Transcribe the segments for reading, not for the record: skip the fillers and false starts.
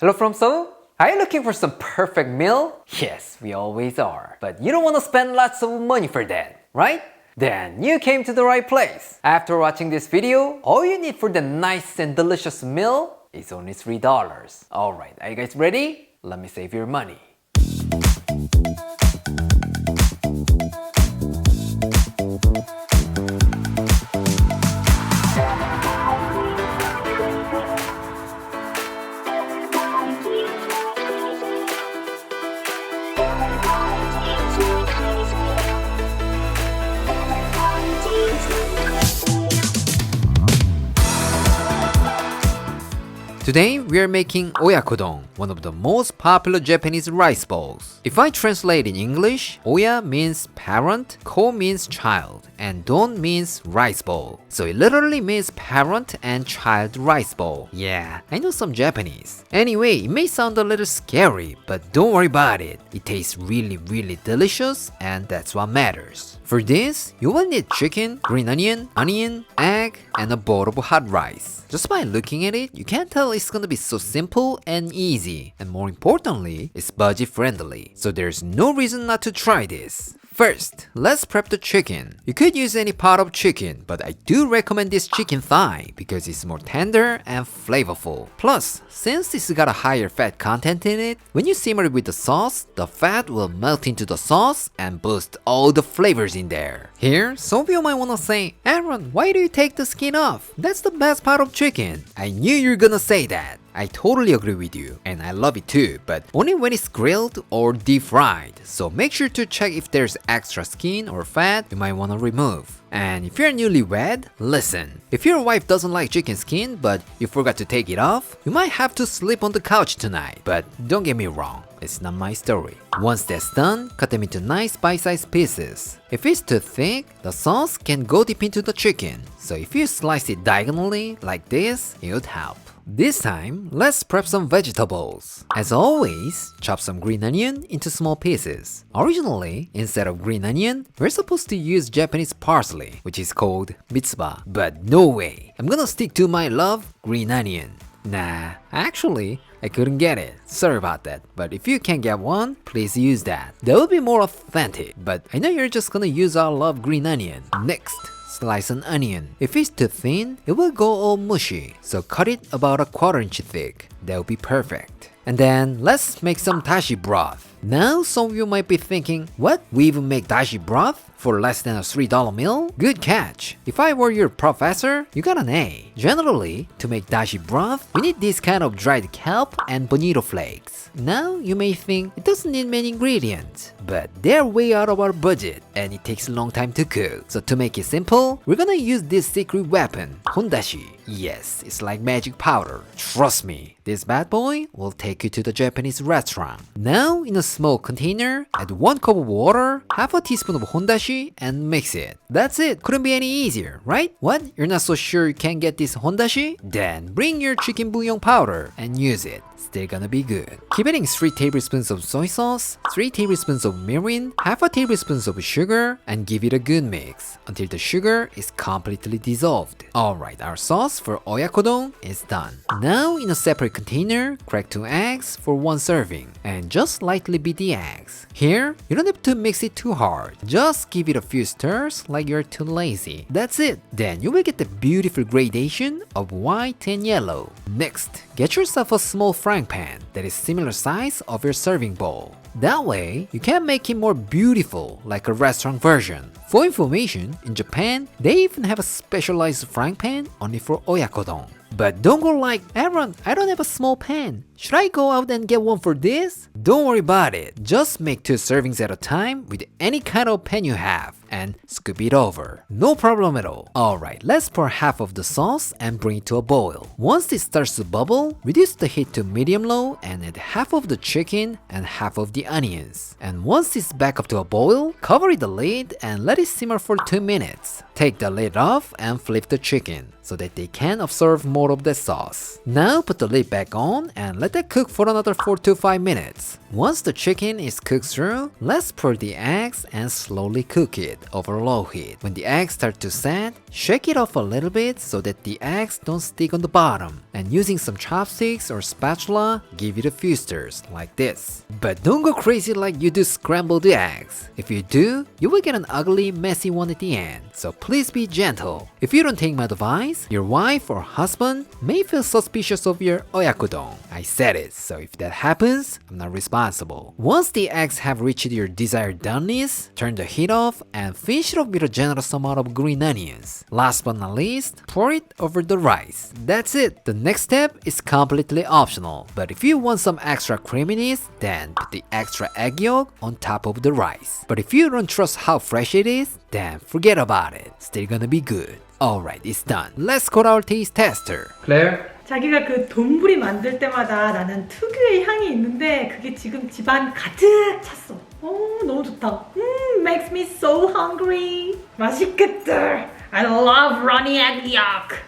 Hello from Seoul. Are you looking for some perfect meal? Yes, we always are. But you don't want to spend lots of money for that, right? Then you came to the right place. After watching this video, all you need for the nice and delicious meal is only $3. Alright, are you guys ready? Let me save your money. Today we are making Oyakodon, one of the most popular Japanese rice bowls. If I translate in English, Oya means parent, ko means child, and don means rice bowl. So it literally means parent and child rice bowl. Yeah, I know some Japanese. Anyway, it may sound a little scary, but don't worry about it. It tastes really delicious, and that's what matters. For this, you will need chicken, green onion, egg, and a bowl of hot rice. Just by looking at it, you can tell it's gonna be so simple and easy. And more importantly, it's budget friendly. So there's no reason not to try this. First, let's prep the chicken. You could use any pot of chicken, but I do recommend this chicken thigh because it's more tender and flavorful. Plus, since it's got a higher fat content in it, when you simmer it with the sauce, the fat will melt into the sauce and boost all the flavors in there. Here, some of you might wanna say, Aaron, why do you take the skin off? That's the best part of chicken. I knew you were gonna say that. I totally agree with you, and I love it too, but only when it's grilled or deep fried. So make sure to check if there's extra skin or fat you might want to remove. And if you're newlywed, listen. If your wife doesn't like chicken skin but you forgot to take it off, you might have to sleep on the couch tonight. But don't get me wrong, it's not my story. Once that's done, cut them into nice bite-sized pieces. If it's too thick, the sauce can go deep into the chicken. So if you slice it diagonally like this, it would help. This time, let's prep some vegetables. As always, chop some green onion into small pieces. Originally, instead of green onion, we're supposed to use Japanese parsley, which is called mitsuba. But no way, I'm gonna stick to my love, green onion. Nah, actually, I couldn't get it. Sorry about that. But if you can get one, please use that. That would be more authentic. But I know you're just gonna use our love green onion. Next, slice an onion. If it's too thin, it will go all mushy. So cut it about a 1/4 inch thick. That will be perfect. And then let's make some dashi broth. Now some of you might be thinking, what? We even make dashi broth for less than a $3 meal? Good catch. If I were your professor, you got an A. Generally, to make dashi broth, we need this kind of dried kelp and bonito flakes. Now you may think it doesn't need many ingredients, but they're way out of our budget and it takes a long time to cook. So to make it simple, we're gonna use this secret weapon, hondashi. Yes, it's like magic powder. Trust me, this bad boy will take you to the Japanese restaurant. Now in a small container, add 1 cup of water, half a teaspoon of hondashi, and mix it. That's it. Couldn't be any easier, right? What? You're not so sure you can get this hondashi? Then bring your chicken bouillon powder and use it. Still gonna be good. Keep adding 3 tablespoons of soy sauce, 3 tablespoons of mirin, half a tablespoon of sugar, and give it a good mix until the sugar is completely dissolved. Alright, our sauce for Oyakodon is done. Now in a separate container, crack 2 eggs for 1 serving and just lightly beat the eggs. Here, you don't have to mix it too hard. Just give it a few stirs like you're too lazy. That's it. Then you will get the beautiful gradation of white and yellow. Next, get yourself a small frying pan that is similar size of your serving bowl. That way, you can make it more beautiful like a restaurant version. For information, in Japan, they even have a specialized frying pan only for Oyakodon. But don't go like, Aaron, I don't have a small pan. Should I go out and get one for this? Don't worry about it. Just make 2 servings at a time with any kind of pan you have and scoop it over. No problem at all. Alright, let's pour half of the sauce and bring it to a boil. Once it starts to bubble, reduce the heat to medium-low and add half of the chicken and half of the onions. And once it's back up to a boil, cover the lid and let it simmer for 2 minutes. Take the lid off and flip the chicken so that they can absorb more of the sauce. Now put the lid back on and let that cook for another 4 to 5 minutes. eggs. Once the chicken is cooked through, let's pour the eggs and slowly cook it over low heat. When the eggs start to set, shake it off a little bit so that the eggs don't stick on the bottom. And using some chopsticks or spatula, give it a few stirs like this. But don't go crazy like you do scrambled eggs. If you do, you will get an ugly, messy one at the end. So please be gentle. If you don't take my advice, your wife or husband may feel suspicious of your oyakodon. I said it, so if that happens, I'm not responsible. Once the eggs have reached your desired doneness, turn the heat off and finish it off with a generous amount of green onions. Last but not least, pour it over the rice. That's it. The next step is completely optional, but if you want some extra creaminess, then put the extra egg yolk on top of the rice. But if you don't trust how fresh it is, then forget about it. Still gonna be good. Alright, it's done. Let's call our taste tester. Claire? 자기가 그 돈부리 만들 때마다 나는 특유의 향이 있는데 그게 지금 집안 가득 찼어. 너무 좋다. Makes me so hungry. 맛있겠다. I love runny egg yolk.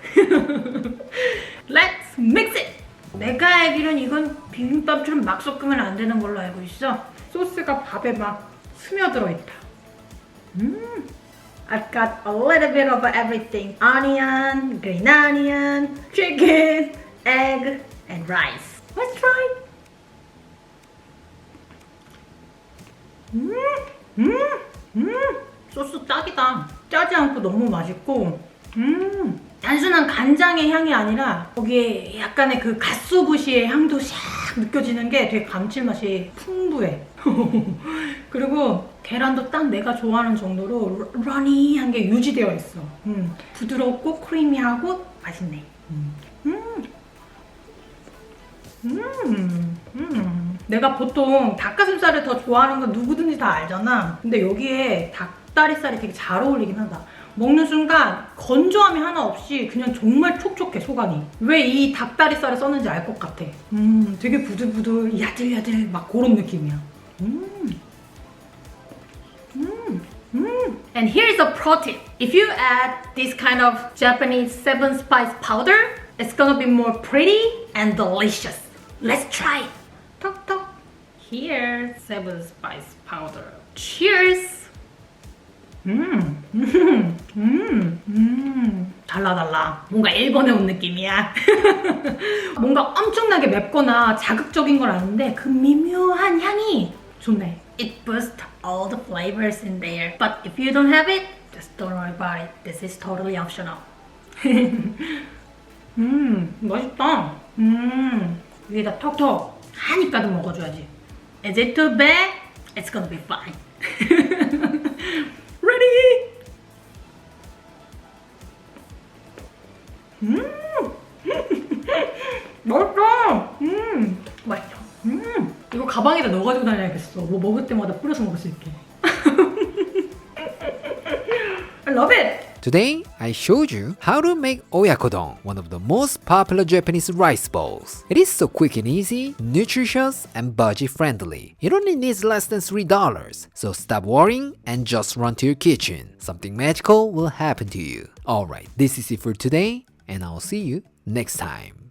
Let's mix it. 내가 알기론 이건 비빔밥처럼 막 섞으면 안 되는 걸로 알고 있어. 소스가 밥에 막 스며들어 있다. I've got a little bit of everything. Onion, green onion, chicken, egg, and rice. Let's try. 소스 딱이다. 짜지 않고 너무 맛있고 단순한 간장의 향이 아니라 거기에 약간의 그 갓소부시의 향도 샥 느껴지는 게 되게 감칠맛이 풍부해. 그리고 계란도 딱 내가 좋아하는 정도로 러니한 게 유지되어 있어. 부드럽고 크리미하고 맛있네. 내가 보통 닭가슴살을 더 좋아하는 건 누구든지 다 알잖아. 근데 여기에 닭다리살이 되게 잘 어울리긴 하다. 먹는 순간 건조함이 하나 없이 그냥 정말 촉촉해, 속안이. 왜 이 닭다리살을 썼는지 알 것 같아. 되게 부들부들 야들야들 막 그런 느낌이야. And here's a pro tip. If you add this kind of Japanese 7-spice powder, it's gonna be more pretty and delicious. Let's try it. Tok tok. Here's 7-spice powder. Cheers. 달라. 뭔가 일본에 온 느낌이야. 뭔가 엄청나게 맵거나 자극적인 건 아닌데 그 미묘한 향이 좋네. It boosts all the flavors in there. But if you don't have it, just don't worry about it. This is totally optional. 맛있다. 위에다 톡톡 한 입 가득 먹어줘야지. Is it too bad? It's gonna be fine. Ready? 맛있다. 맛있어. 이거 가방에다 넣어가지고 다녀야겠어. 뭐 먹을 때마다 뿌려서 먹을 수 있게. I love it. Today, I showed you how to make Oyakodon, one of the most popular Japanese rice bowls. It is so quick and easy, nutritious, and budget-friendly. It only needs less than $3, so stop worrying and just run to your kitchen. Something magical will happen to you. Alright, this is it for today, and I'll see you next time.